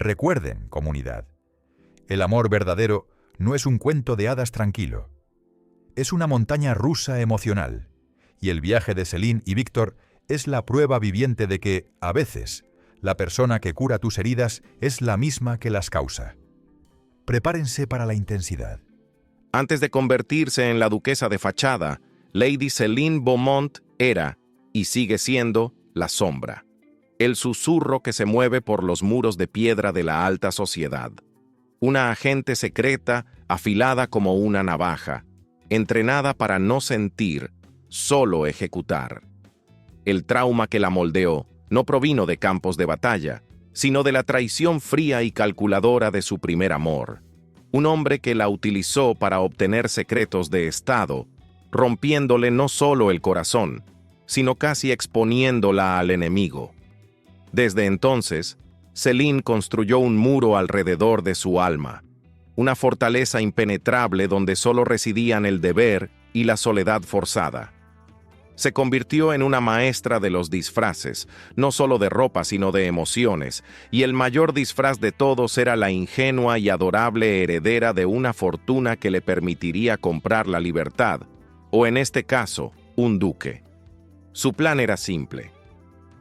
Recuerden, comunidad, el amor verdadero no es un cuento de hadas tranquilo. Es una montaña rusa emocional, y el viaje de Céline y Víctor es la prueba viviente de que, a veces, la persona que cura tus heridas es la misma que las causa. Prepárense para la intensidad. Antes de convertirse en la duquesa de fachada, Lady Céline Beaumont era, y sigue siendo, la sombra. El susurro que se mueve por los muros de piedra de la alta sociedad. Una agente secreta, afilada como una navaja, entrenada para no sentir, solo ejecutar. El trauma que la moldeó no provino de campos de batalla, sino de la traición fría y calculadora de su primer amor. Un hombre que la utilizó para obtener secretos de Estado, rompiéndole no solo el corazón, sino casi exponiéndola al enemigo. Desde entonces, Céline construyó un muro alrededor de su alma, una fortaleza impenetrable donde solo residían el deber y la soledad forzada. Se convirtió en una maestra de los disfraces, no solo de ropa sino de emociones, y el mayor disfraz de todos era la ingenua y adorable heredera de una fortuna que le permitiría comprar la libertad, o en este caso, un duque. Su plan era simple: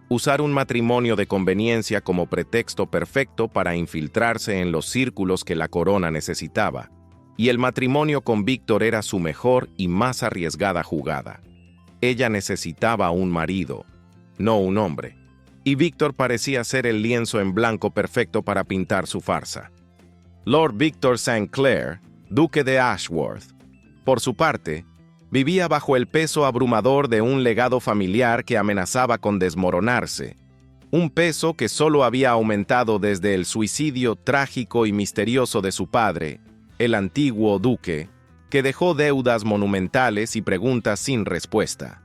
usar un matrimonio de conveniencia como pretexto perfecto para infiltrarse en los círculos que la corona necesitaba, y el matrimonio con Víctor era su mejor y más arriesgada jugada. Ella necesitaba un marido, no un hombre, y Víctor parecía ser el lienzo en blanco perfecto para pintar su farsa. Lord Victor St. Clair, duque de Ashworth, por su parte, vivía bajo el peso abrumador de un legado familiar que amenazaba con desmoronarse, un peso que solo había aumentado desde el suicidio trágico y misterioso de su padre, el antiguo duque, que dejó deudas monumentales y preguntas sin respuesta.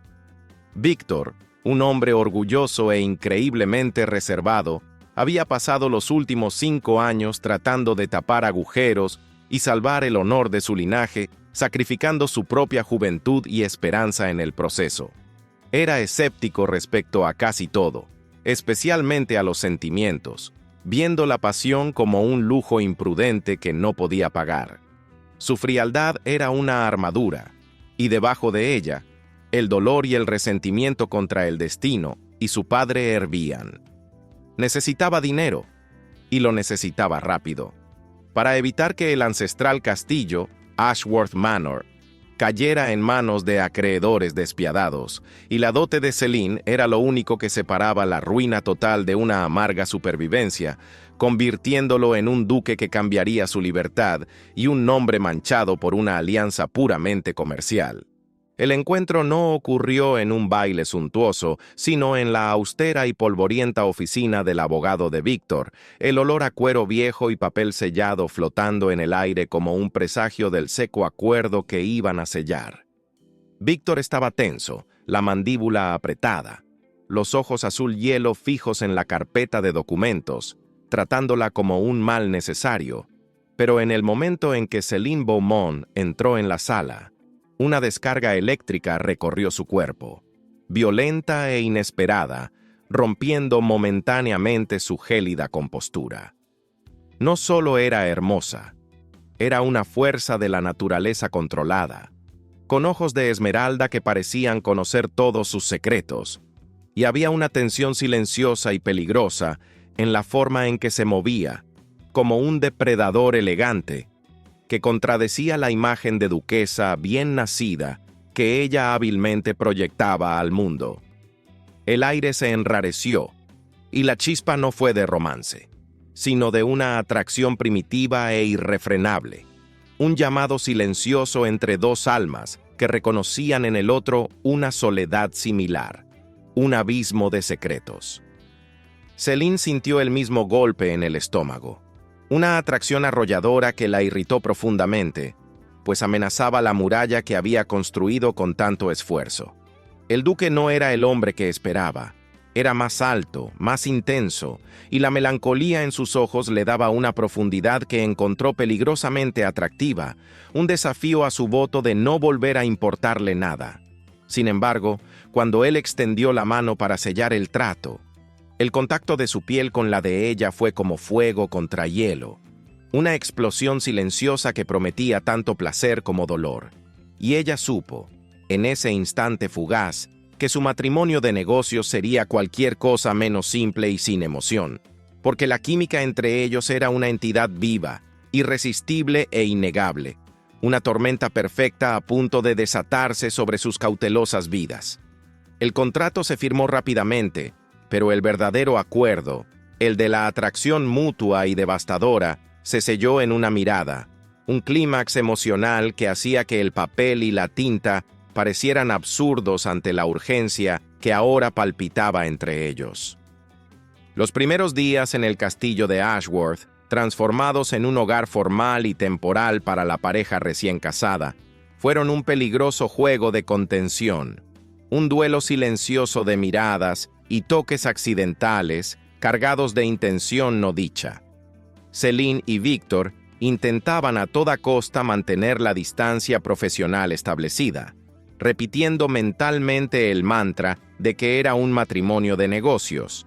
Víctor, un hombre orgulloso e increíblemente reservado, había pasado los últimos 5 años tratando de tapar agujeros y salvar el honor de su linaje, sacrificando su propia juventud y esperanza en el proceso. Era escéptico respecto a casi todo, especialmente a los sentimientos, viendo la pasión como un lujo imprudente que no podía pagar. Su frialdad era una armadura, y debajo de ella, el dolor y el resentimiento contra el destino y su padre hervían. Necesitaba dinero, y lo necesitaba rápido, para evitar que el ancestral castillo, Ashworth Manor, cayera en manos de acreedores despiadados, y la dote de Céline era lo único que separaba la ruina total de una amarga supervivencia, convirtiéndolo en un duque que cambiaría su libertad y un nombre manchado por una alianza puramente comercial. El encuentro no ocurrió en un baile suntuoso, sino en la austera y polvorienta oficina del abogado de Víctor, el olor a cuero viejo y papel sellado flotando en el aire como un presagio del seco acuerdo que iban a sellar. Víctor estaba tenso, la mandíbula apretada, los ojos azul hielo fijos en la carpeta de documentos, tratándola como un mal necesario, pero en el momento en que Céline Beaumont entró en la sala, una descarga eléctrica recorrió su cuerpo, violenta e inesperada, rompiendo momentáneamente su gélida compostura. No solo era hermosa, era una fuerza de la naturaleza controlada, con ojos de esmeralda que parecían conocer todos sus secretos, y había una tensión silenciosa y peligrosa en la forma en que se movía, como un depredador elegante, que contradecía la imagen de duquesa bien nacida que ella hábilmente proyectaba al mundo. El aire se enrareció, y la chispa no fue de romance, sino de una atracción primitiva e irrefrenable, un llamado silencioso entre dos almas que reconocían en el otro una soledad similar, un abismo de secretos. Céline sintió el mismo golpe en el estómago, una atracción arrolladora que la irritó profundamente, pues amenazaba la muralla que había construido con tanto esfuerzo. El duque no era el hombre que esperaba, era más alto, más intenso, y la melancolía en sus ojos le daba una profundidad que encontró peligrosamente atractiva, un desafío a su voto de no volver a importarle nada. Sin embargo, cuando él extendió la mano para sellar el trato, El contacto de su piel con la de ella fue como fuego contra hielo, una explosión silenciosa que prometía tanto placer como dolor. Y ella supo, en ese instante fugaz, que su matrimonio de negocios sería cualquier cosa menos simple y sin emoción, porque la química entre ellos era una entidad viva, irresistible e innegable, una tormenta perfecta a punto de desatarse sobre sus cautelosas vidas. El contrato se firmó rápidamente, pero el verdadero acuerdo, el de la atracción mutua y devastadora, se selló en una mirada, un clímax emocional que hacía que el papel y la tinta parecieran absurdos ante la urgencia que ahora palpitaba entre ellos. Los primeros días en el castillo de Ashworth, transformados en un hogar formal y temporal para la pareja recién casada, fueron un peligroso juego de contención, un duelo silencioso de miradas y toques accidentales cargados de intención no dicha. Celine y Victor intentaban a toda costa mantener la distancia profesional establecida, repitiendo mentalmente el mantra de que era un matrimonio de negocios.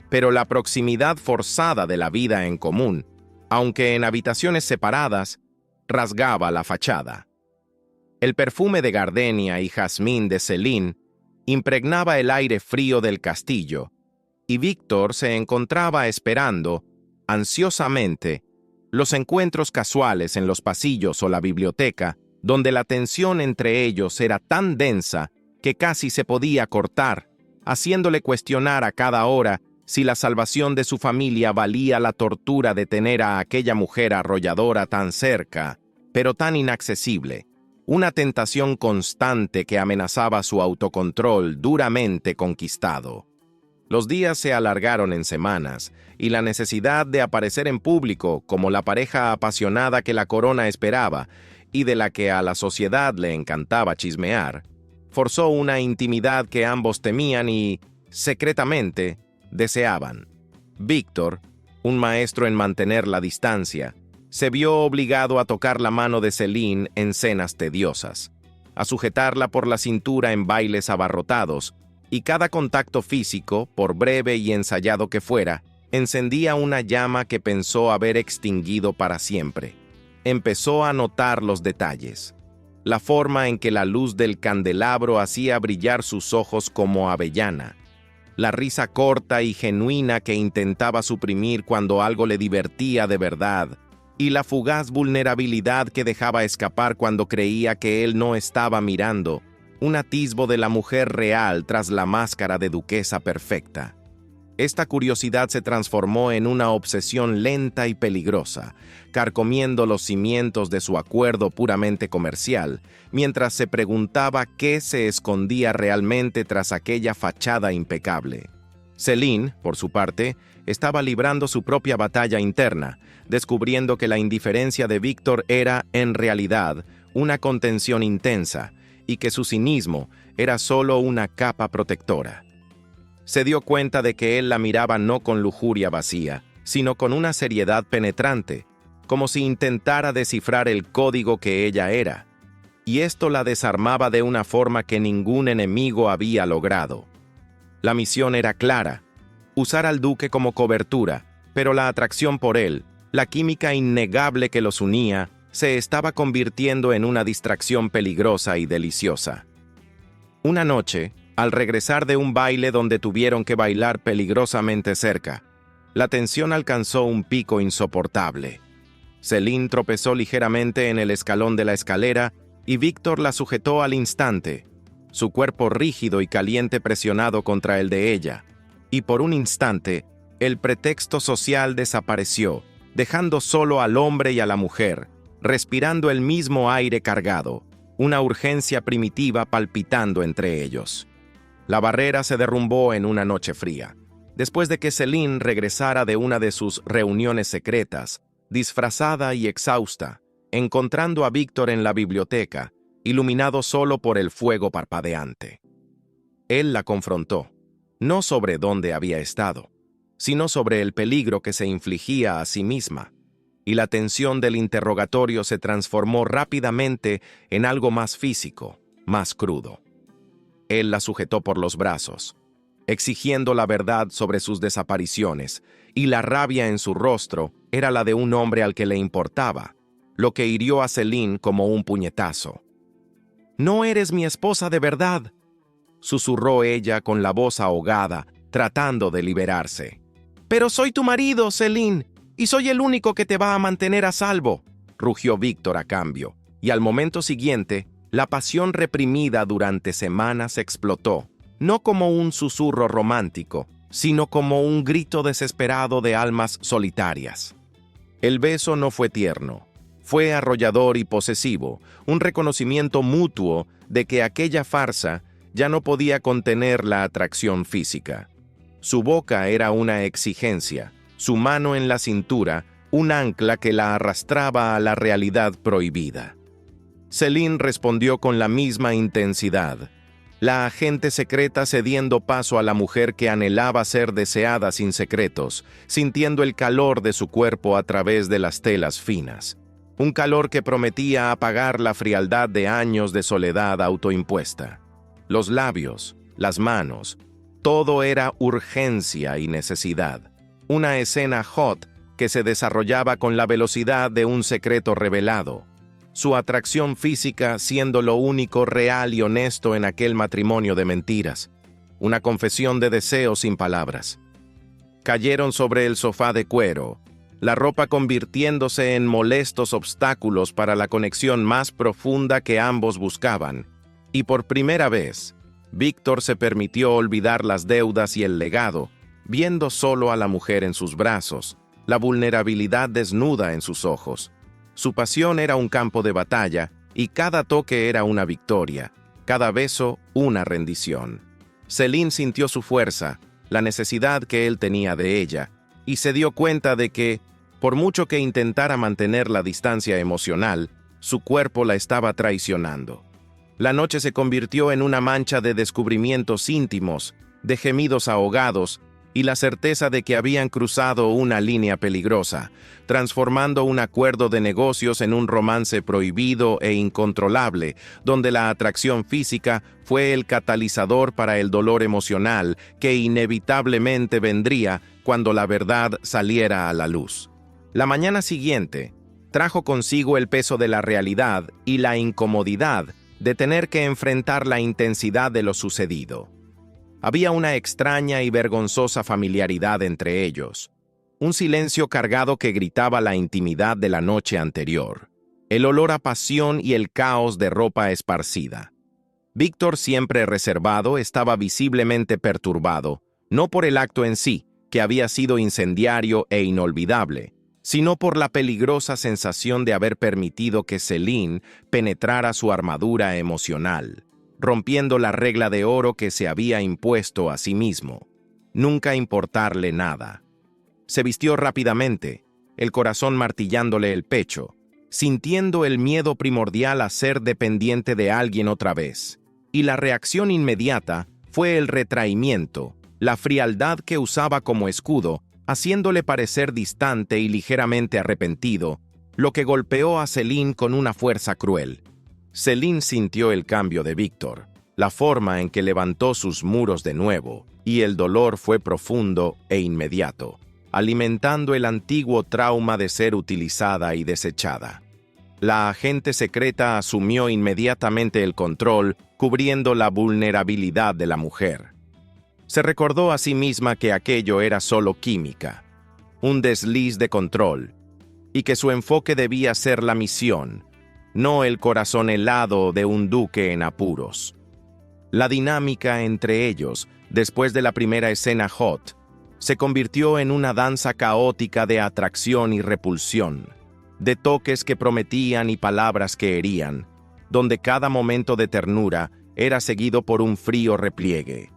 Pero la proximidad forzada de la vida en común, aunque en habitaciones separadas, rasgaba la fachada. El perfume de gardenia y jazmín de Celine impregnaba el aire frío del castillo, y Víctor se encontraba esperando, ansiosamente, los encuentros casuales en los pasillos o la biblioteca, donde la tensión entre ellos era tan densa que casi se podía cortar, haciéndole cuestionar a cada hora si la salvación de su familia valía la tortura de tener a aquella mujer arrolladora tan cerca, pero tan inaccesible, una tentación constante que amenazaba su autocontrol duramente conquistado. Los días se alargaron en semanas, y la necesidad de aparecer en público como la pareja apasionada que la corona esperaba y de la que a la sociedad le encantaba chismear, forzó una intimidad que ambos temían y, secretamente, deseaban. Víctor, un maestro en mantener la distancia, se vio obligado a tocar la mano de Celine en cenas tediosas, a sujetarla por la cintura en bailes abarrotados, y cada contacto físico, por breve y ensayado que fuera, encendía una llama que pensó haber extinguido para siempre. Empezó a notar los detalles, la forma en que la luz del candelabro hacía brillar sus ojos como avellana, la risa corta y genuina que intentaba suprimir cuando algo le divertía de verdad, y la fugaz vulnerabilidad que dejaba escapar cuando creía que él no estaba mirando, un atisbo de la mujer real tras la máscara de duquesa perfecta. Esta curiosidad se transformó en una obsesión lenta y peligrosa, carcomiendo los cimientos de su acuerdo puramente comercial, mientras se preguntaba qué se escondía realmente tras aquella fachada impecable. Celine, por su parte, estaba librando su propia batalla interna, descubriendo que la indiferencia de Víctor era, en realidad, una contención intensa, y que su cinismo era solo una capa protectora. Se dio cuenta de que él la miraba no con lujuria vacía, sino con una seriedad penetrante, como si intentara descifrar el código que ella era, y esto la desarmaba de una forma que ningún enemigo había logrado. La misión era clara: usar al duque como cobertura, pero la atracción por él, la química innegable que los unía, se estaba convirtiendo en una distracción peligrosa y deliciosa. Una noche, al regresar de un baile donde tuvieron que bailar peligrosamente cerca, la tensión alcanzó un pico insoportable. Celine tropezó ligeramente en el escalón de la escalera y Víctor la sujetó al instante, su cuerpo rígido y caliente presionado contra el de ella, y por un instante, el pretexto social desapareció, dejando solo al hombre y a la mujer, respirando el mismo aire cargado, una urgencia primitiva palpitando entre ellos. La barrera se derrumbó en una noche fría, después de que Celine regresara de una de sus reuniones secretas, disfrazada y exhausta, encontrando a Víctor en la biblioteca, iluminado solo por el fuego parpadeante. Él la confrontó, no sobre dónde había estado, sino sobre el peligro que se infligía a sí misma, y la tensión del interrogatorio se transformó rápidamente en algo más físico, más crudo. Él la sujetó por los brazos. exigiendo la verdad sobre sus desapariciones, y la rabia en su rostro era la de un hombre al que le importaba, lo que hirió a Celine como un puñetazo. «No eres mi esposa de verdad», susurró ella con la voz ahogada, tratando de liberarse. «Pero soy tu marido, Celine, y soy el único que te va a mantener a salvo», rugió Víctor a cambio, y al momento siguiente, la pasión reprimida durante semanas explotó, no como un susurro romántico, sino como un grito desesperado de almas solitarias. El beso no fue tierno, fue arrollador y posesivo, un reconocimiento mutuo de que aquella farsa ya no podía contener la atracción física. Su boca era una exigencia, su mano en la cintura, un ancla que la arrastraba a la realidad prohibida. Celine respondió con la misma intensidad, la agente secreta cediendo paso a la mujer que anhelaba ser deseada sin secretos, sintiendo el calor de su cuerpo a través de las telas finas. Un calor que prometía apagar la frialdad de años de soledad autoimpuesta. Los labios, las manos, todo era urgencia y necesidad. Una escena hot que se desarrollaba con la velocidad de un secreto revelado. Su atracción física siendo lo único real y honesto en aquel matrimonio de mentiras. Una confesión de deseo sin palabras. Cayeron sobre el sofá de cuero, la ropa convirtiéndose en molestos obstáculos para la conexión más profunda que ambos buscaban. Y por primera vez, Víctor se permitió olvidar las deudas y el legado, viendo solo a la mujer en sus brazos, la vulnerabilidad desnuda en sus ojos. Su pasión era un campo de batalla, y cada toque era una victoria, cada beso una rendición. Celine sintió su fuerza, la necesidad que él tenía de ella, y se dio cuenta de que, por mucho que intentara mantener la distancia emocional, su cuerpo la estaba traicionando. La noche se convirtió en una mancha de descubrimientos íntimos, de gemidos ahogados, y la certeza de que habían cruzado una línea peligrosa, transformando un acuerdo de negocios en un romance prohibido e incontrolable, donde la atracción física fue el catalizador para el dolor emocional que inevitablemente vendría cuando la verdad saliera a la luz. La mañana siguiente trajo consigo el peso de la realidad y la incomodidad de tener que enfrentar la intensidad de lo sucedido. Había una extraña y vergonzosa familiaridad entre ellos, un silencio cargado que gritaba la intimidad de la noche anterior, el olor a pasión y el caos de ropa esparcida. Víctor, siempre reservado, estaba visiblemente perturbado, no por el acto en sí, que había sido incendiario e inolvidable, sino por la peligrosa sensación de haber permitido que Celine penetrara su armadura emocional, rompiendo la regla de oro que se había impuesto a sí mismo, nunca importarle nada. Se vistió rápidamente, el corazón martillándole el pecho, sintiendo el miedo primordial a ser dependiente de alguien otra vez, y la reacción inmediata fue el retraimiento, la frialdad que usaba como escudo, haciéndole parecer distante y ligeramente arrepentido, lo que golpeó a Celine con una fuerza cruel. Celine sintió el cambio de Víctor, la forma en que levantó sus muros de nuevo, y el dolor fue profundo e inmediato, alimentando el antiguo trauma de ser utilizada y desechada. La agente secreta asumió inmediatamente el control, cubriendo la vulnerabilidad de la mujer. Se recordó a sí misma que aquello era solo química, un desliz de control, y que su enfoque debía ser la misión, no el corazón helado de un duque en apuros. La dinámica entre ellos, después de la primera escena hot, se convirtió en una danza caótica de atracción y repulsión, de toques que prometían y palabras que herían, donde cada momento de ternura era seguido por un frío repliegue,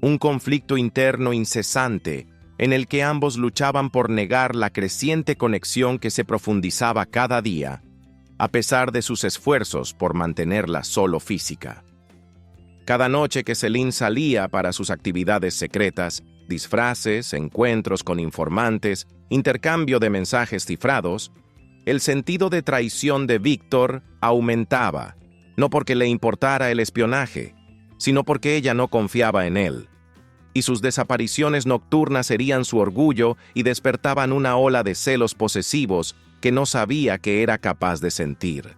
un conflicto interno incesante en el que ambos luchaban por negar la creciente conexión que se profundizaba cada día, a pesar de sus esfuerzos por mantenerla solo física. Cada noche que Celine salía para sus actividades secretas, disfraces, encuentros con informantes, intercambio de mensajes cifrados, el sentido de traición de Víctor aumentaba, no porque le importara el espionaje, sino porque ella no confiaba en él. y sus desapariciones nocturnas herían su orgullo y despertaban una ola de celos posesivos que no sabía que era capaz de sentir.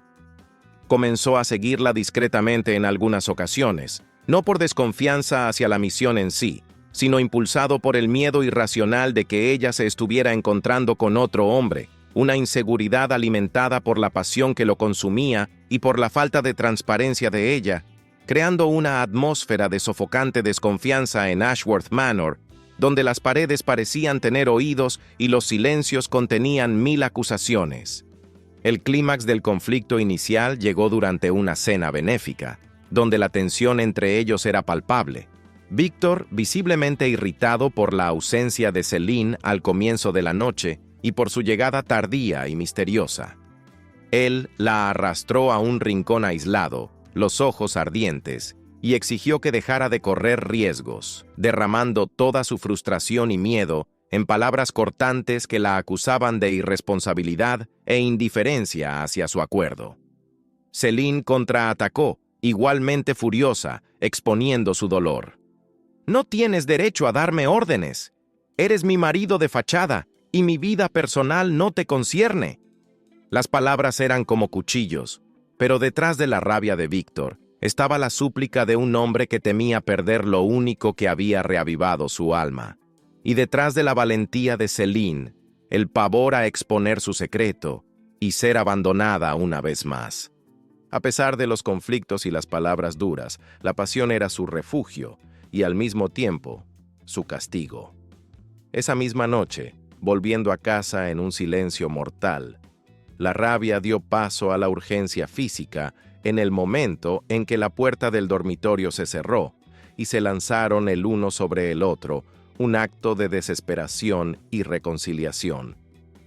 Comenzó a seguirla discretamente en algunas ocasiones, no por desconfianza hacia la misión en sí, sino impulsado por el miedo irracional de que ella se estuviera encontrando con otro hombre, una inseguridad alimentada por la pasión que lo consumía y por la falta de transparencia de ella, creando una atmósfera de sofocante desconfianza en Ashworth Manor, donde las paredes parecían tener oídos y los silencios contenían 1000 acusaciones. El clímax del conflicto inicial llegó durante una cena benéfica, donde la tensión entre ellos era palpable. Víctor, visiblemente irritado por la ausencia de Celine al comienzo de la noche y por su llegada tardía y misteriosa. Él la arrastró a un rincón aislado, los ojos ardientes, y exigió que dejara de correr riesgos, derramando toda su frustración y miedo en palabras cortantes que la acusaban de irresponsabilidad e indiferencia hacia su acuerdo. Celine contraatacó, igualmente furiosa, exponiendo su dolor. «No tienes derecho a darme órdenes. Eres mi marido de fachada, y mi vida personal no te concierne». Las palabras eran como cuchillos, pero detrás de la rabia de Víctor estaba la súplica de un hombre que temía perder lo único que había reavivado su alma. Y detrás de la valentía de Celine, el pavor a exponer su secreto y ser abandonada una vez más. A pesar de los conflictos y las palabras duras, la pasión era su refugio y al mismo tiempo su castigo. Esa misma noche, volviendo a casa en un silencio mortal, la rabia dio paso a la urgencia física en el momento en que la puerta del dormitorio se cerró y se lanzaron el uno sobre el otro, un acto de desesperación y reconciliación.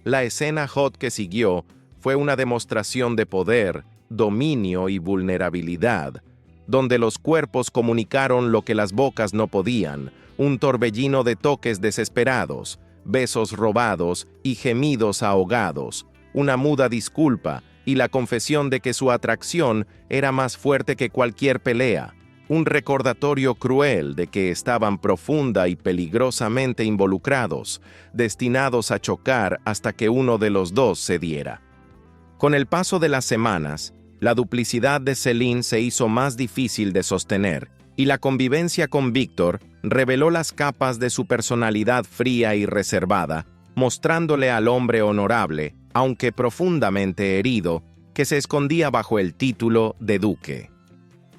La escena hot que siguió fue una demostración de poder, dominio y vulnerabilidad, donde los cuerpos comunicaron lo que las bocas no podían, un torbellino de toques desesperados, besos robados y gemidos ahogados, una muda disculpa y la confesión de que su atracción era más fuerte que cualquier pelea, un recordatorio cruel de que estaban profunda y peligrosamente involucrados, destinados a chocar hasta que uno de los dos cediera. Con el paso de las semanas, la duplicidad de Celine se hizo más difícil de sostener, y la convivencia con Víctor reveló las capas de su personalidad fría y reservada, mostrándole al hombre honorable, aunque profundamente herido, que se escondía bajo el título de duque.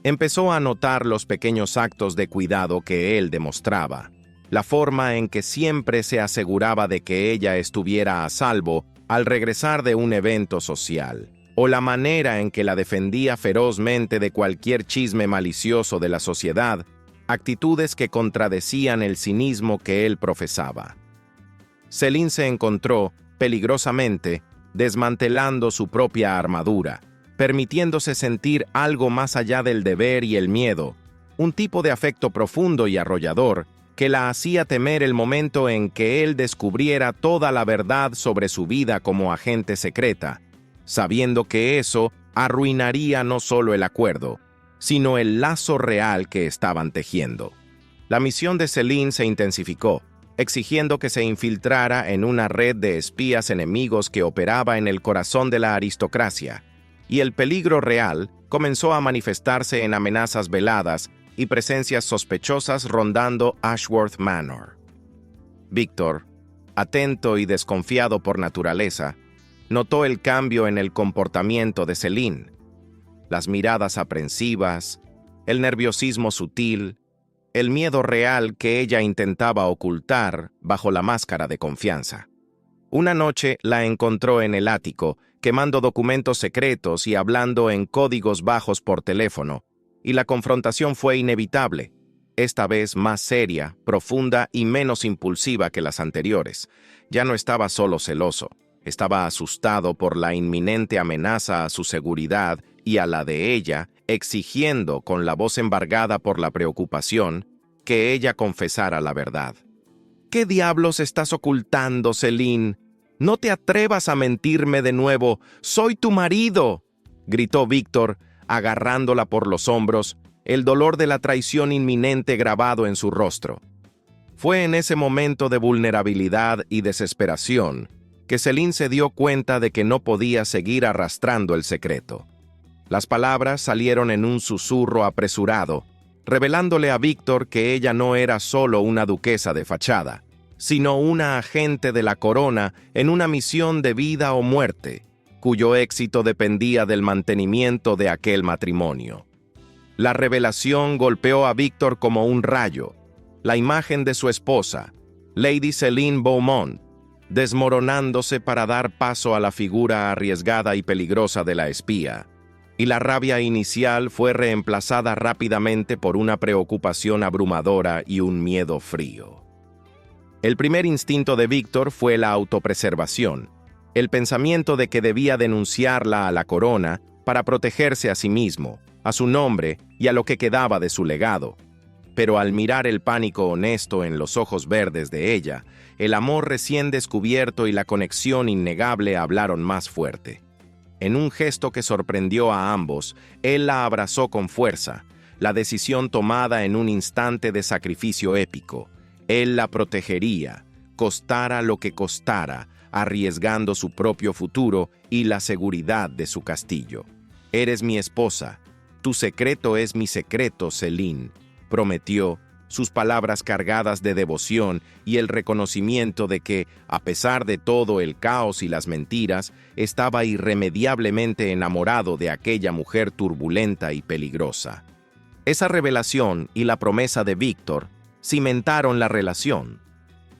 Empezó a notar los pequeños actos de cuidado que él demostraba, la forma en que siempre se aseguraba de que ella estuviera a salvo al regresar de un evento social, o la manera en que la defendía ferozmente de cualquier chisme malicioso de la sociedad, actitudes que contradecían el cinismo que él profesaba. Celine se encontró, peligrosamente, desmantelando su propia armadura, permitiéndose sentir algo más allá del deber y el miedo, un tipo de afecto profundo y arrollador que la hacía temer el momento en que él descubriera toda la verdad sobre su vida como agente secreta, sabiendo que eso arruinaría no solo el acuerdo, sino el lazo real que estaban tejiendo. La misión de Celine se intensificó, exigiendo que se infiltrara en una red de espías enemigos que operaba en el corazón de la aristocracia, y el peligro real comenzó a manifestarse en amenazas veladas y presencias sospechosas rondando Ashworth Manor. Víctor, atento y desconfiado por naturaleza, notó el cambio en el comportamiento de Celine, las miradas aprensivas, el nerviosismo sutil, el miedo real que ella intentaba ocultar bajo la máscara de confianza. Una noche la encontró en el ático, quemando documentos secretos y hablando en códigos bajos por teléfono, y la confrontación fue inevitable, esta vez más seria, profunda y menos impulsiva que las anteriores. Ya no estaba solo celoso, estaba asustado por la inminente amenaza a su seguridad y a la de ella, exigiendo, con la voz embargada por la preocupación, que ella confesara la verdad. «¿Qué diablos estás ocultando, Celine? No te atrevas a mentirme de nuevo. ¡Soy tu marido!», gritó Víctor, agarrándola por los hombros, el dolor de la traición inminente grabado en su rostro. Fue en ese momento de vulnerabilidad y desesperación que Celine se dio cuenta de que no podía seguir arrastrando el secreto. Las palabras salieron en un susurro apresurado, revelándole a Víctor que ella no era solo una duquesa de fachada, sino una agente de la corona en una misión de vida o muerte, cuyo éxito dependía del mantenimiento de aquel matrimonio. La revelación golpeó a Víctor como un rayo. La imagen de su esposa, Lady Celine Beaumont, desmoronándose para dar paso a la figura arriesgada y peligrosa de la espía, y la rabia inicial fue reemplazada rápidamente por una preocupación abrumadora y un miedo frío. El primer instinto de Víctor fue la autopreservación, el pensamiento de que debía denunciarla a la corona para protegerse a sí mismo, a su nombre y a lo que quedaba de su legado. Pero al mirar el pánico honesto en los ojos verdes de ella, el amor recién descubierto y la conexión innegable hablaron más fuerte. En un gesto que sorprendió a ambos, él la abrazó con fuerza, la decisión tomada en un instante de sacrificio épico. Él la protegería, costara lo que costara, arriesgando su propio futuro y la seguridad de su castillo. «Eres mi esposa, tu secreto es mi secreto, Celine», prometió, sus palabras cargadas de devoción y el reconocimiento de que, a pesar de todo el caos y las mentiras, estaba irremediablemente enamorado de aquella mujer turbulenta y peligrosa. Esa revelación y la promesa de Víctor cimentaron la relación,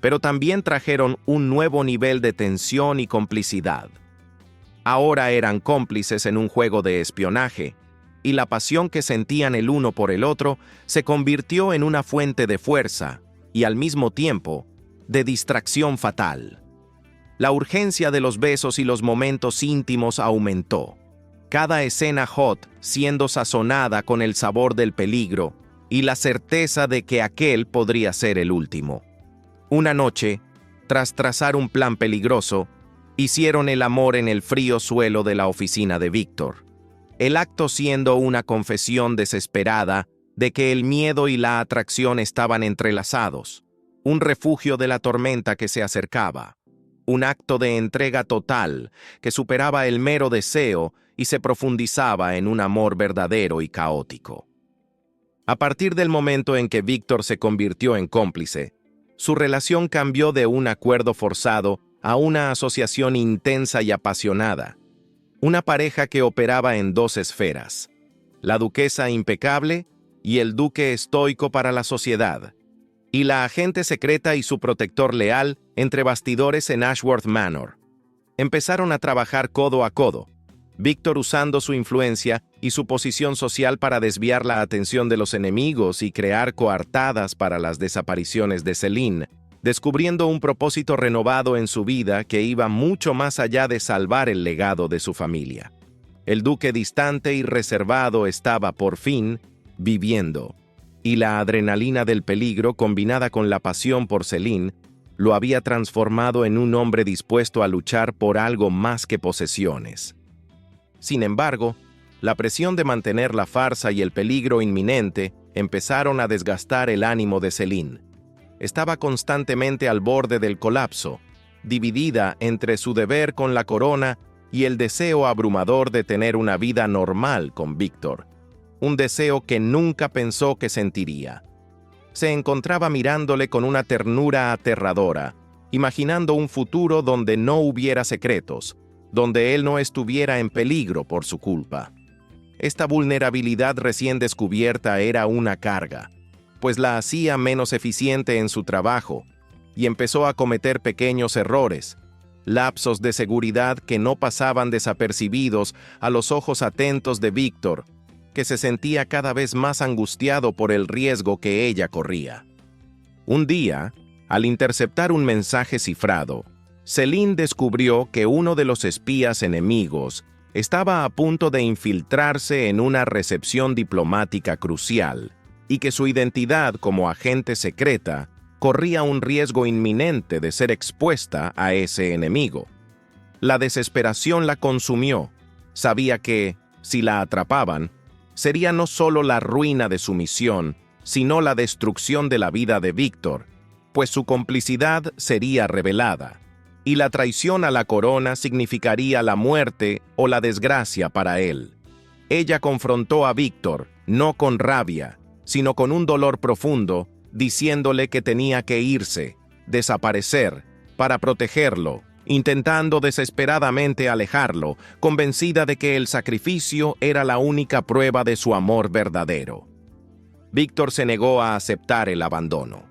pero también trajeron un nuevo nivel de tensión y complicidad. Ahora eran cómplices en un juego de espionaje, y la pasión que sentían el uno por el otro se convirtió en una fuente de fuerza y, al mismo tiempo, de distracción fatal. La urgencia de los besos y los momentos íntimos aumentó, cada escena hot siendo sazonada con el sabor del peligro y la certeza de que aquel podría ser el último. Una noche, tras trazar un plan peligroso, hicieron el amor en el frío suelo de la oficina de Víctor. El acto siendo una confesión desesperada de que el miedo y la atracción estaban entrelazados, un refugio de la tormenta que se acercaba, un acto de entrega total que superaba el mero deseo y se profundizaba en un amor verdadero y caótico. A partir del momento en que Víctor se convirtió en cómplice, su relación cambió de un acuerdo forzado a una asociación intensa y apasionada. Una pareja que operaba en dos esferas, la duquesa impecable y el duque estoico para la sociedad, y la agente secreta y su protector leal entre bastidores en Ashworth Manor. Empezaron a trabajar codo a codo, Víctor usando su influencia y su posición social para desviar la atención de los enemigos y crear coartadas para las desapariciones de Celine, descubriendo un propósito renovado en su vida que iba mucho más allá de salvar el legado de su familia. El duque distante y reservado estaba, por fin, viviendo, y la adrenalina del peligro, combinada con la pasión por Celine, lo había transformado en un hombre dispuesto a luchar por algo más que posesiones. Sin embargo, la presión de mantener la farsa y el peligro inminente empezaron a desgastar el ánimo de Celine. Estaba constantemente al borde del colapso, dividida entre su deber con la corona y el deseo abrumador de tener una vida normal con Víctor, un deseo que nunca pensó que sentiría. Se encontraba mirándole con una ternura aterradora, imaginando un futuro donde no hubiera secretos, donde él no estuviera en peligro por su culpa. Esta vulnerabilidad recién descubierta era una carga, pues la hacía menos eficiente en su trabajo, y empezó a cometer pequeños errores, lapsos de seguridad que no pasaban desapercibidos a los ojos atentos de Víctor, que se sentía cada vez más angustiado por el riesgo que ella corría. Un día, al interceptar un mensaje cifrado, Celine descubrió que uno de los espías enemigos estaba a punto de infiltrarse en una recepción diplomática crucial, y que su identidad como agente secreta corría un riesgo inminente de ser expuesta a ese enemigo. La desesperación la consumió. Sabía que, si la atrapaban, sería no solo la ruina de su misión, sino la destrucción de la vida de Víctor, pues su complicidad sería revelada, y la traición a la corona significaría la muerte o la desgracia para él. Ella confrontó a Víctor, no con rabia, sino con un dolor profundo, diciéndole que tenía que irse, desaparecer, para protegerlo, intentando desesperadamente alejarlo, convencida de que el sacrificio era la única prueba de su amor verdadero. Víctor se negó a aceptar el abandono.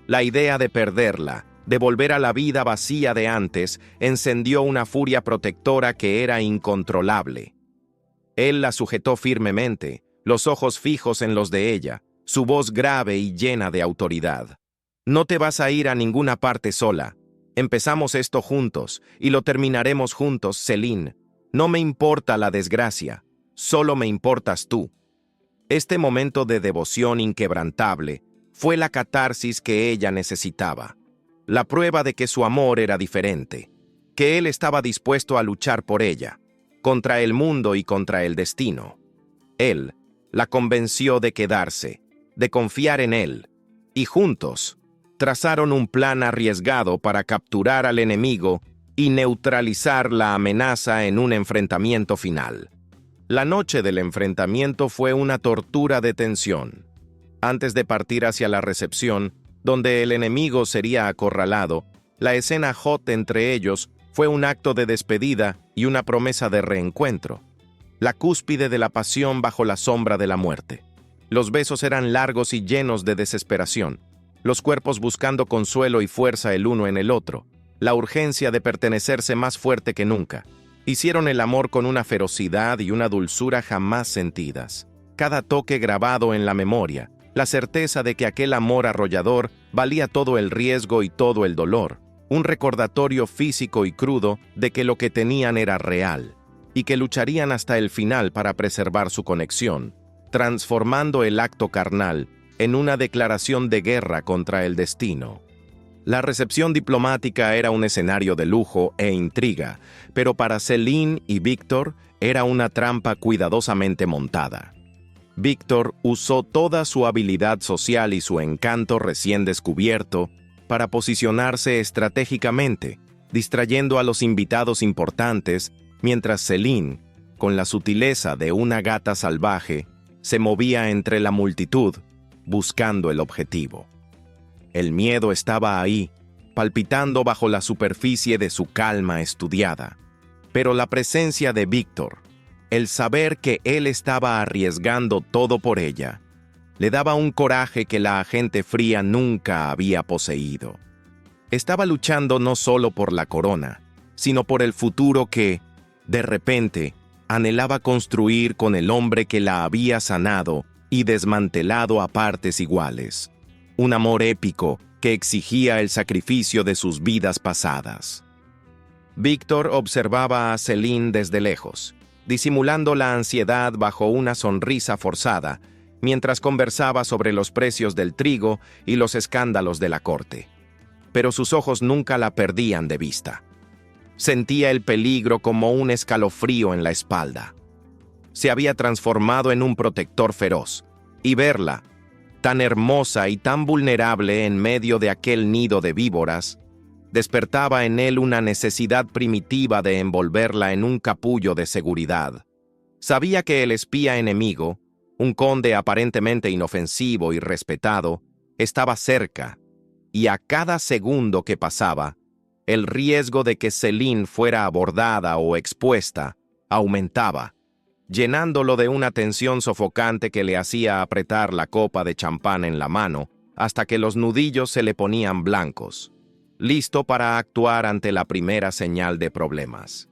La idea de perderla, de volver a la vida vacía de antes, encendió una furia protectora que era incontrolable. Él la sujetó firmemente, los ojos fijos en los de ella, su voz grave y llena de autoridad. «No te vas a ir a ninguna parte sola. Empezamos esto juntos, y lo terminaremos juntos, Celine. No me importa la desgracia, solo me importas tú». Este momento de devoción inquebrantable fue la catarsis que ella necesitaba, la prueba de que su amor era diferente, que él estaba dispuesto a luchar por ella, contra el mundo y contra el destino. Él la convenció de quedarse, de confiar en él, y juntos trazaron un plan arriesgado para capturar al enemigo y neutralizar la amenaza en un enfrentamiento final. La noche del enfrentamiento fue una tortura de tensión. Antes de partir hacia la recepción, donde el enemigo sería acorralado, la escena hot entre ellos fue un acto de despedida y una promesa de reencuentro. La cúspide de la pasión bajo la sombra de la muerte. Los besos eran largos y llenos de desesperación, los cuerpos buscando consuelo y fuerza el uno en el otro, la urgencia de pertenecerse más fuerte que nunca. Hicieron el amor con una ferocidad y una dulzura jamás sentidas. Cada toque grabado en la memoria, la certeza de que aquel amor arrollador valía todo el riesgo y todo el dolor, un recordatorio físico y crudo de que lo que tenían era real, y que lucharían hasta el final para preservar su conexión, transformando el acto carnal en una declaración de guerra contra el destino. La recepción diplomática era un escenario de lujo e intriga, pero para Celine y Víctor era una trampa cuidadosamente montada. Víctor usó toda su habilidad social y su encanto recién descubierto para posicionarse estratégicamente, distrayendo a los invitados importantes, mientras Celine, con la sutileza de una gata salvaje, se movía entre la multitud, buscando el objetivo. El miedo estaba ahí, palpitando bajo la superficie de su calma estudiada. Pero la presencia de Víctor, el saber que él estaba arriesgando todo por ella, le daba un coraje que la agente fría nunca había poseído. Estaba luchando no solo por la corona, sino por el futuro que, de repente, anhelaba construir con el hombre que la había sanado y desmantelado a partes iguales. Un amor épico que exigía el sacrificio de sus vidas pasadas. Víctor observaba a Celine desde lejos, disimulando la ansiedad bajo una sonrisa forzada, mientras conversaba sobre los precios del trigo y los escándalos de la corte. Pero sus ojos nunca la perdían de vista. Sentía el peligro como un escalofrío en la espalda. Se había transformado en un protector feroz, y verla, tan hermosa y tan vulnerable en medio de aquel nido de víboras, despertaba en él una necesidad primitiva de envolverla en un capullo de seguridad. Sabía que el espía enemigo, un conde aparentemente inofensivo y respetado, estaba cerca, y a cada segundo que pasaba, el riesgo de que Celine fuera abordada o expuesta aumentaba, llenándolo de una tensión sofocante que le hacía apretar la copa de champán en la mano hasta que los nudillos se le ponían blancos, listo para actuar ante la primera señal de problemas.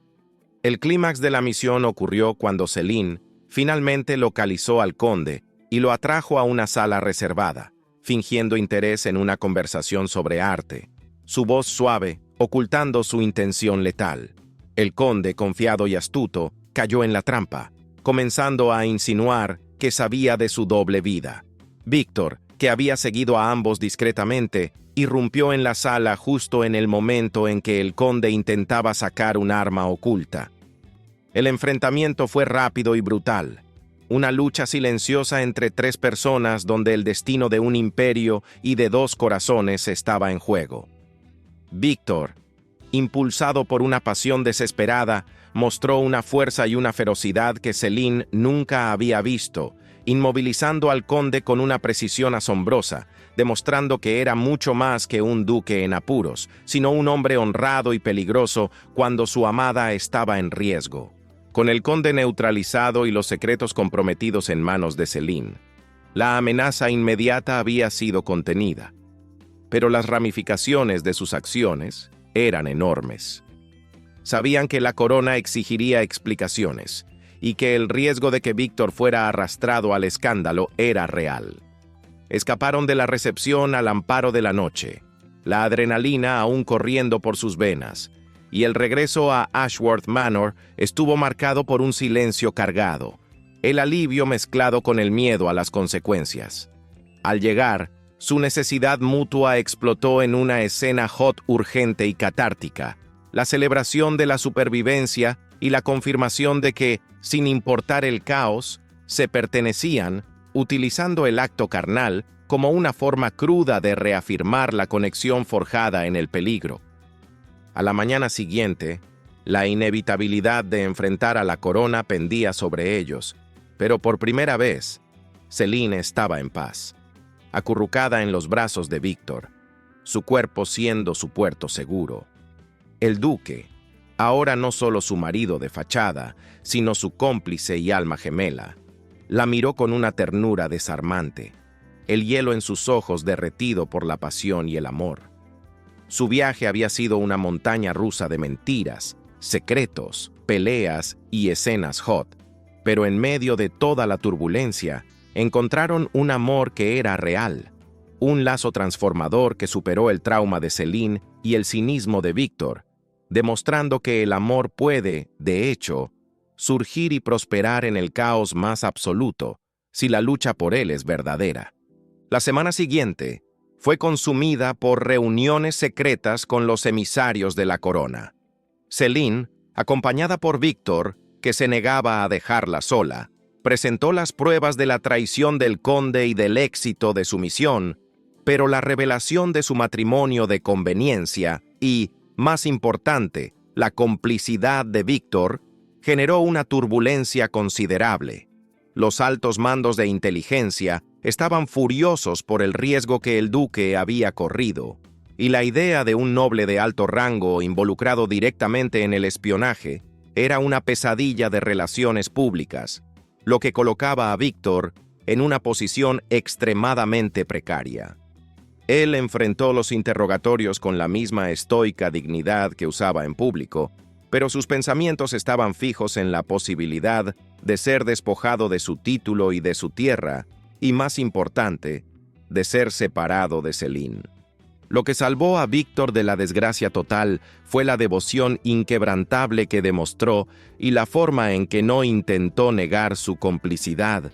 El clímax de la misión ocurrió cuando Celine finalmente localizó al conde y lo atrajo a una sala reservada, fingiendo interés en una conversación sobre arte, su voz suave ocultando su intención letal. El conde, confiado y astuto, cayó en la trampa, comenzando a insinuar que sabía de su doble vida. Víctor, que había seguido a ambos discretamente, irrumpió en la sala justo en el momento en que el conde intentaba sacar un arma oculta. El enfrentamiento fue rápido y brutal. una lucha silenciosa entre tres personas donde el destino de un imperio y de dos corazones estaba en juego. Víctor, impulsado por una pasión desesperada, mostró una fuerza y una ferocidad que Selene nunca había visto, inmovilizando al conde con una precisión asombrosa, demostrando que era mucho más que un duque en apuros, sino un hombre honrado y peligroso cuando su amada estaba en riesgo. Con el conde neutralizado y los secretos comprometidos en manos de Selene, la amenaza inmediata había sido contenida, pero las ramificaciones de sus acciones eran enormes. Sabían que la corona exigiría explicaciones y que el riesgo de que Víctor fuera arrastrado al escándalo era real. Escaparon de la recepción al amparo de la noche, la adrenalina aún corriendo por sus venas, y el regreso a Ashworth Manor estuvo marcado por un silencio cargado, el alivio mezclado con el miedo a las consecuencias. Al llegar, su necesidad mutua explotó en una escena hot urgente y catártica, la celebración de la supervivencia y la confirmación de que, sin importar el caos, se pertenecían, utilizando el acto carnal como una forma cruda de reafirmar la conexión forjada en el peligro. A la mañana siguiente, la inevitabilidad de enfrentar a la corona pendía sobre ellos, pero por primera vez, Selene estaba en paz, acurrucada en los brazos de Víctor, su cuerpo siendo su puerto seguro. El duque, ahora no solo su marido de fachada, sino su cómplice y alma gemela, la miró con una ternura desarmante, el hielo en sus ojos derretido por la pasión y el amor. Su viaje había sido una montaña rusa de mentiras, secretos, peleas y escenas hot, pero en medio de toda la turbulencia, encontraron un amor que era real, un lazo transformador que superó el trauma de Selene y el cinismo de Víctor, demostrando que el amor puede, de hecho, surgir y prosperar en el caos más absoluto, si la lucha por él es verdadera. La semana siguiente fue consumida por reuniones secretas con los emisarios de la corona. Selene, acompañada por Víctor, que se negaba a dejarla sola, presentó las pruebas de la traición del conde y del éxito de su misión, pero la revelación de su matrimonio de conveniencia y, más importante, la complicidad de Víctor, generó una turbulencia considerable. Los altos mandos de inteligencia estaban furiosos por el riesgo que el duque había corrido, y la idea de un noble de alto rango involucrado directamente en el espionaje era una pesadilla de relaciones públicas, lo que colocaba a Víctor en una posición extremadamente precaria. Él enfrentó los interrogatorios con la misma estoica dignidad que usaba en público, pero sus pensamientos estaban fijos en la posibilidad de ser despojado de su título y de su tierra, y más importante, de ser separado de Selene. Lo que salvó a Víctor de la desgracia total fue la devoción inquebrantable que demostró y la forma en que no intentó negar su complicidad,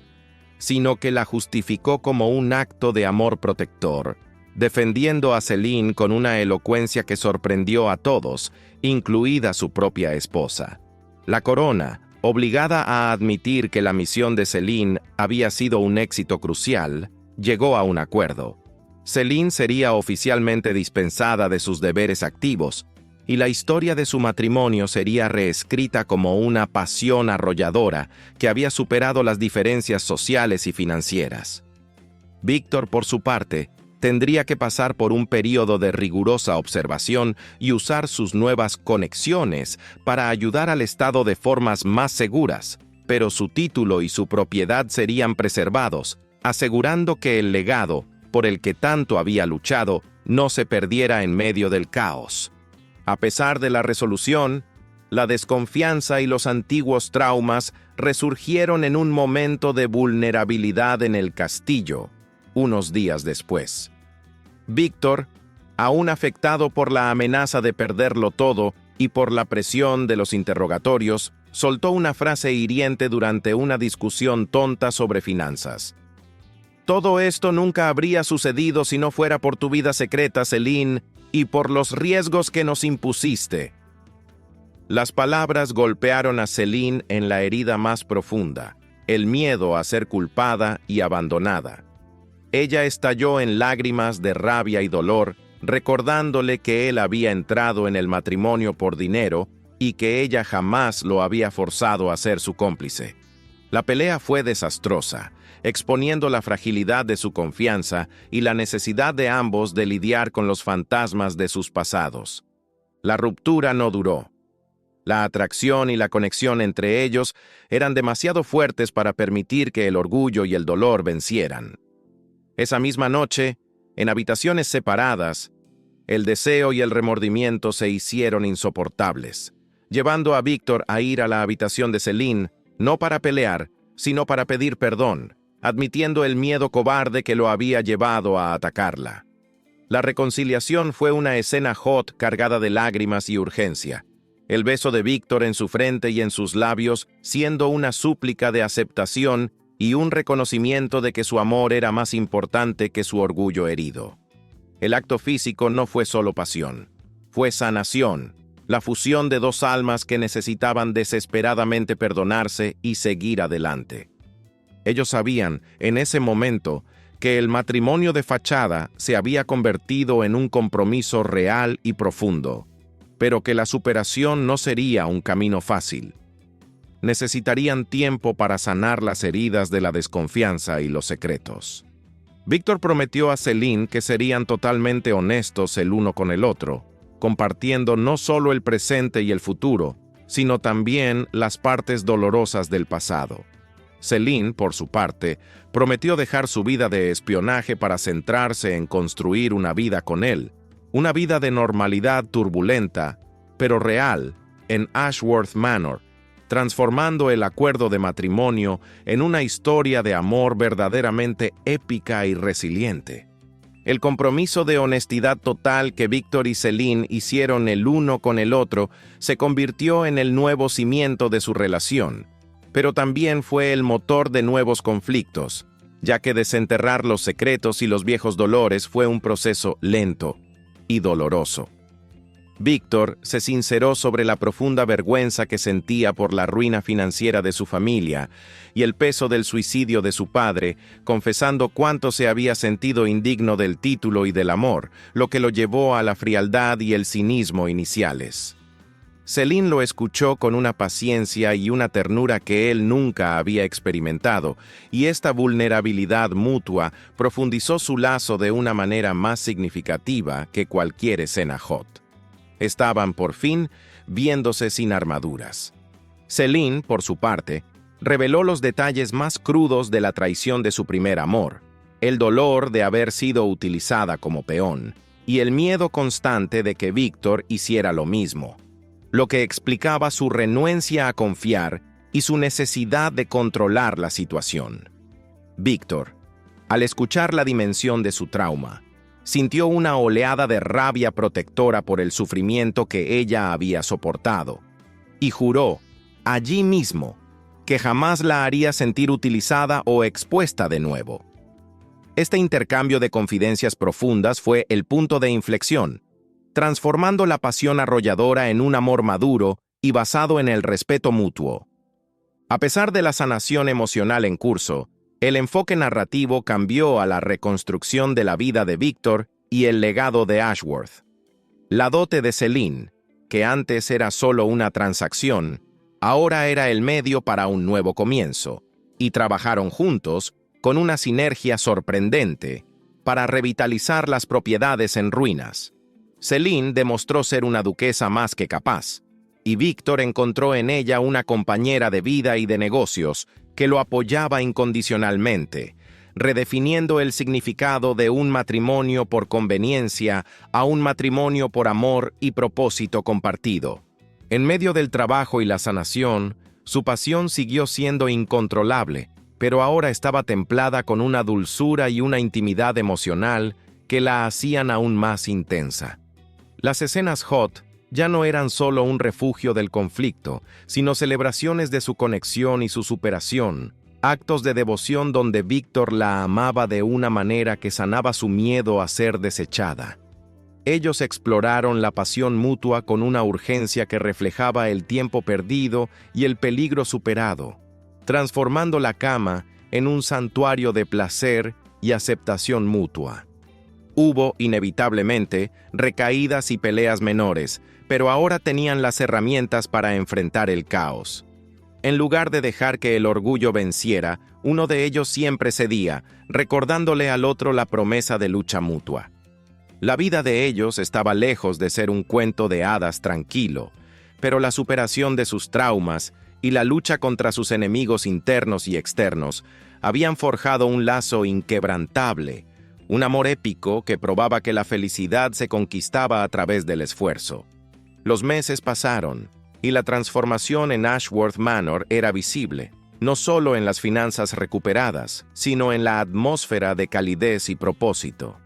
sino que la justificó como un acto de amor protector, defendiendo a Selene con una elocuencia que sorprendió a todos, incluida su propia esposa. La corona, obligada a admitir que la misión de Selene había sido un éxito crucial, llegó a un acuerdo. Selene sería oficialmente dispensada de sus deberes activos, y la historia de su matrimonio sería reescrita como una pasión arrolladora que había superado las diferencias sociales y financieras. Víctor, por su parte, tendría que pasar por un período de rigurosa observación y usar sus nuevas conexiones para ayudar al Estado de formas más seguras, pero su título y su propiedad serían preservados, asegurando que el legado, por el que tanto había luchado, no se perdiera en medio del caos. A pesar de la resolución, la desconfianza y los antiguos traumas resurgieron en un momento de vulnerabilidad en el castillo, unos días después. Víctor, aún afectado por la amenaza de perderlo todo y por la presión de los interrogatorios, soltó una frase hiriente durante una discusión tonta sobre finanzas. «Todo esto nunca habría sucedido si no fuera por tu vida secreta, Selene, y por los riesgos que nos impusiste». Las palabras golpearon a Selene en la herida más profunda, el miedo a ser culpada y abandonada. Ella estalló en lágrimas de rabia y dolor, recordándole que él había entrado en el matrimonio por dinero y que ella jamás lo había forzado a ser su cómplice. La pelea fue desastrosa, exponiendo la fragilidad de su confianza y la necesidad de ambos de lidiar con los fantasmas de sus pasados. La ruptura no duró. La atracción y la conexión entre ellos eran demasiado fuertes para permitir que el orgullo y el dolor vencieran. Esa misma noche, en habitaciones separadas, el deseo y el remordimiento se hicieron insoportables, llevando a Víctor a ir a la habitación de Celine, no para pelear, sino para pedir perdón, admitiendo el miedo cobarde que lo había llevado a atacarla. La reconciliación fue una escena hot cargada de lágrimas y urgencia. El beso de Víctor en su frente y en sus labios siendo una súplica de aceptación y un reconocimiento de que su amor era más importante que su orgullo herido. El acto físico no fue solo pasión, fue sanación, la fusión de dos almas que necesitaban desesperadamente perdonarse y seguir adelante. Ellos sabían, en ese momento, que el matrimonio de fachada se había convertido en un compromiso real y profundo, pero que la superación no sería un camino fácil. Necesitarían tiempo para sanar las heridas de la desconfianza y los secretos. Víctor prometió a Celine que serían totalmente honestos el uno con el otro, compartiendo no solo el presente y el futuro, sino también las partes dolorosas del pasado. Celine, por su parte, prometió dejar su vida de espionaje para centrarse en construir una vida con él, una vida de normalidad turbulenta, pero real, en Ashworth Manor, transformando el acuerdo de matrimonio en una historia de amor verdaderamente épica y resiliente. El compromiso de honestidad total que Víctor y Celine hicieron el uno con el otro se convirtió en el nuevo cimiento de su relación, pero también fue el motor de nuevos conflictos, ya que desenterrar los secretos y los viejos dolores fue un proceso lento y doloroso. Víctor se sinceró sobre la profunda vergüenza que sentía por la ruina financiera de su familia y el peso del suicidio de su padre, confesando cuánto se había sentido indigno del título y del amor, lo que lo llevó a la frialdad y el cinismo iniciales. Celine lo escuchó con una paciencia y una ternura que él nunca había experimentado, y esta vulnerabilidad mutua profundizó su lazo de una manera más significativa que cualquier escena hot. Estaban, por fin, viéndose sin armaduras. Celine, por su parte, reveló los detalles más crudos de la traición de su primer amor, el dolor de haber sido utilizada como peón, y el miedo constante de que Víctor hiciera lo mismo, lo que explicaba su renuencia a confiar y su necesidad de controlar la situación. Víctor, al escuchar la dimensión de su trauma, sintió una oleada de rabia protectora por el sufrimiento que ella había soportado, y juró, allí mismo, que jamás la haría sentir utilizada o expuesta de nuevo. Este intercambio de confidencias profundas fue el punto de inflexión, transformando la pasión arrolladora en un amor maduro y basado en el respeto mutuo. A pesar de la sanación emocional en curso, el enfoque narrativo cambió a la reconstrucción de la vida de Víctor y el legado de Ashworth. La dote de Celine, que antes era solo una transacción, ahora era el medio para un nuevo comienzo, y trabajaron juntos con una sinergia sorprendente para revitalizar las propiedades en ruinas. Celine demostró ser una duquesa más que capaz, y Víctor encontró en ella una compañera de vida y de negocios que lo apoyaba incondicionalmente, redefiniendo el significado de un matrimonio por conveniencia a un matrimonio por amor y propósito compartido. En medio del trabajo y la sanación, su pasión siguió siendo incontrolable, pero ahora estaba templada con una dulzura y una intimidad emocional que la hacían aún más intensa. Las escenas hot ya no eran solo un refugio del conflicto, sino celebraciones de su conexión y su superación, actos de devoción donde Víctor la amaba de una manera que sanaba su miedo a ser desechada. Ellos exploraron la pasión mutua con una urgencia que reflejaba el tiempo perdido y el peligro superado, transformando la cama en un santuario de placer y aceptación mutua. Hubo, inevitablemente, recaídas y peleas menores, pero ahora tenían las herramientas para enfrentar el caos. En lugar de dejar que el orgullo venciera, uno de ellos siempre cedía, recordándole al otro la promesa de lucha mutua. La vida de ellos estaba lejos de ser un cuento de hadas tranquilo, pero la superación de sus traumas y la lucha contra sus enemigos internos y externos habían forjado un lazo inquebrantable, un amor épico que probaba que la felicidad se conquistaba a través del esfuerzo. Los meses pasaron, y la transformación en Ashworth Manor era visible, no solo en las finanzas recuperadas, sino en la atmósfera de calidez y propósito.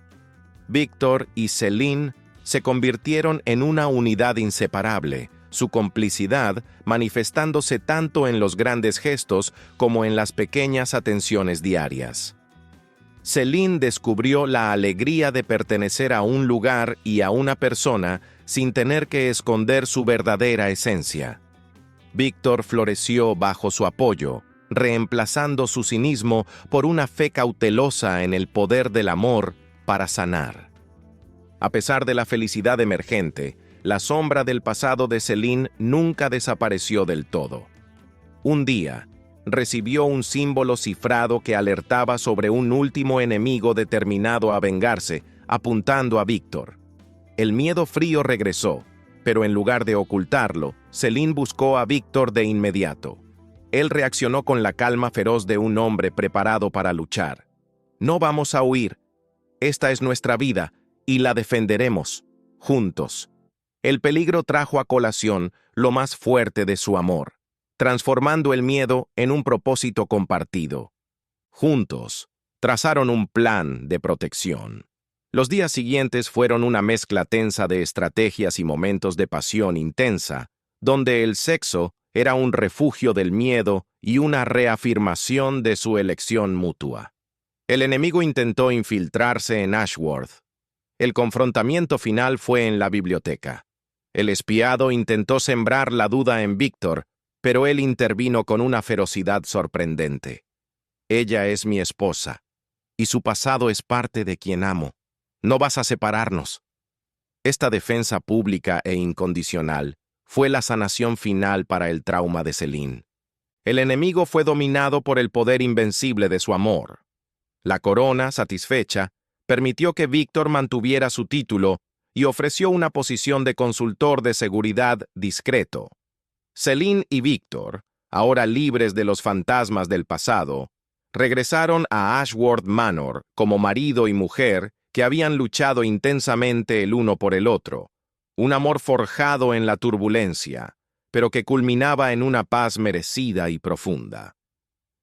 Victor y Celine se convirtieron en una unidad inseparable, su complicidad manifestándose tanto en los grandes gestos como en las pequeñas atenciones diarias. Celine descubrió la alegría de pertenecer a un lugar y a una persona sin tener que esconder su verdadera esencia. Víctor floreció bajo su apoyo, reemplazando su cinismo por una fe cautelosa en el poder del amor para sanar. A pesar de la felicidad emergente, la sombra del pasado de Celine nunca desapareció del todo. Un día, recibió un símbolo cifrado que alertaba sobre un último enemigo determinado a vengarse, apuntando a Víctor. El miedo frío regresó, pero en lugar de ocultarlo, Celine buscó a Víctor de inmediato. Él reaccionó con la calma feroz de un hombre preparado para luchar. No vamos a huir. Esta es nuestra vida, y la defenderemos, juntos. El peligro trajo a colación lo más fuerte de su amor, transformando el miedo en un propósito compartido. Juntos, trazaron un plan de protección. Los días siguientes fueron una mezcla tensa de estrategias y momentos de pasión intensa, donde el sexo era un refugio del miedo y una reafirmación de su elección mutua. El enemigo intentó infiltrarse en Ashworth. El confrontamiento final fue en la biblioteca. El espiado intentó sembrar la duda en Víctor, pero él intervino con una ferocidad sorprendente. Ella es mi esposa, y su pasado es parte de quien amo. No vas a separarnos. Esta defensa pública e incondicional fue la sanación final para el trauma de Celine. El enemigo fue dominado por el poder invencible de su amor. La corona, satisfecha, permitió que Víctor mantuviera su título y ofreció una posición de consultor de seguridad discreto. Celine y Víctor, ahora libres de los fantasmas del pasado, regresaron a Ashworth Manor como marido y mujer que habían luchado intensamente el uno por el otro, un amor forjado en la turbulencia, pero que culminaba en una paz merecida y profunda.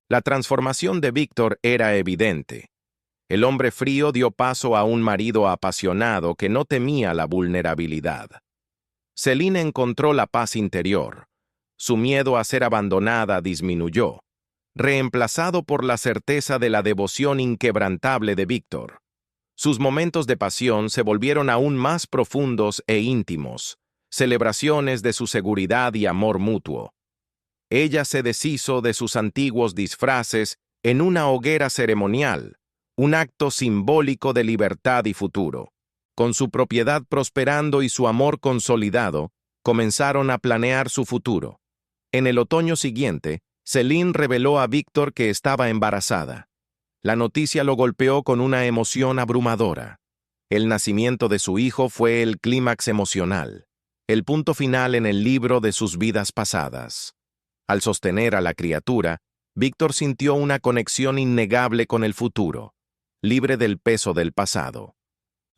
La transformación de Víctor era evidente. El hombre frío dio paso a un marido apasionado que no temía la vulnerabilidad. Celine encontró la paz interior. Su miedo a ser abandonada disminuyó, reemplazado por la certeza de la devoción inquebrantable de Víctor. Sus momentos de pasión se volvieron aún más profundos e íntimos, celebraciones de su seguridad y amor mutuo. Ella se deshizo de sus antiguos disfraces en una hoguera ceremonial, un acto simbólico de libertad y futuro. Con su propiedad prosperando y su amor consolidado, comenzaron a planear su futuro. En el otoño siguiente, Celine reveló a Víctor que estaba embarazada. La noticia lo golpeó con una emoción abrumadora. El nacimiento de su hijo fue el clímax emocional, el punto final en el libro de sus vidas pasadas. Al sostener a la criatura, Víctor sintió una conexión innegable con el futuro, libre del peso del pasado.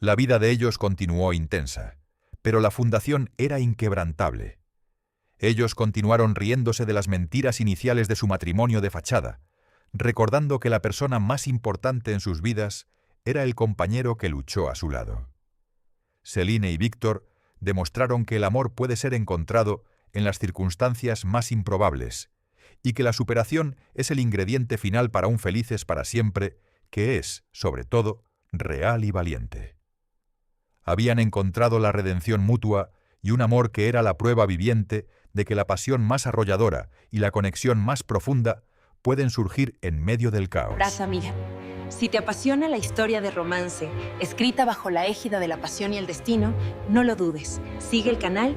La vida de ellos continuó intensa, pero la fundación era inquebrantable. Ellos continuaron riéndose de las mentiras iniciales de su matrimonio de fachada, recordando que la persona más importante en sus vidas era el compañero que luchó a su lado. Celine y Víctor demostraron que el amor puede ser encontrado en las circunstancias más improbables y que la superación es el ingrediente final para un felices para siempre, que es, sobre todo, real y valiente. Habían encontrado la redención mutua y un amor que era la prueba viviente de que la pasión más arrolladora y la conexión más profunda pueden surgir en medio del caos. Raza amiga, si te apasiona la historia de romance, escrita bajo la égida de la pasión y el destino, no lo dudes. Sigue el canal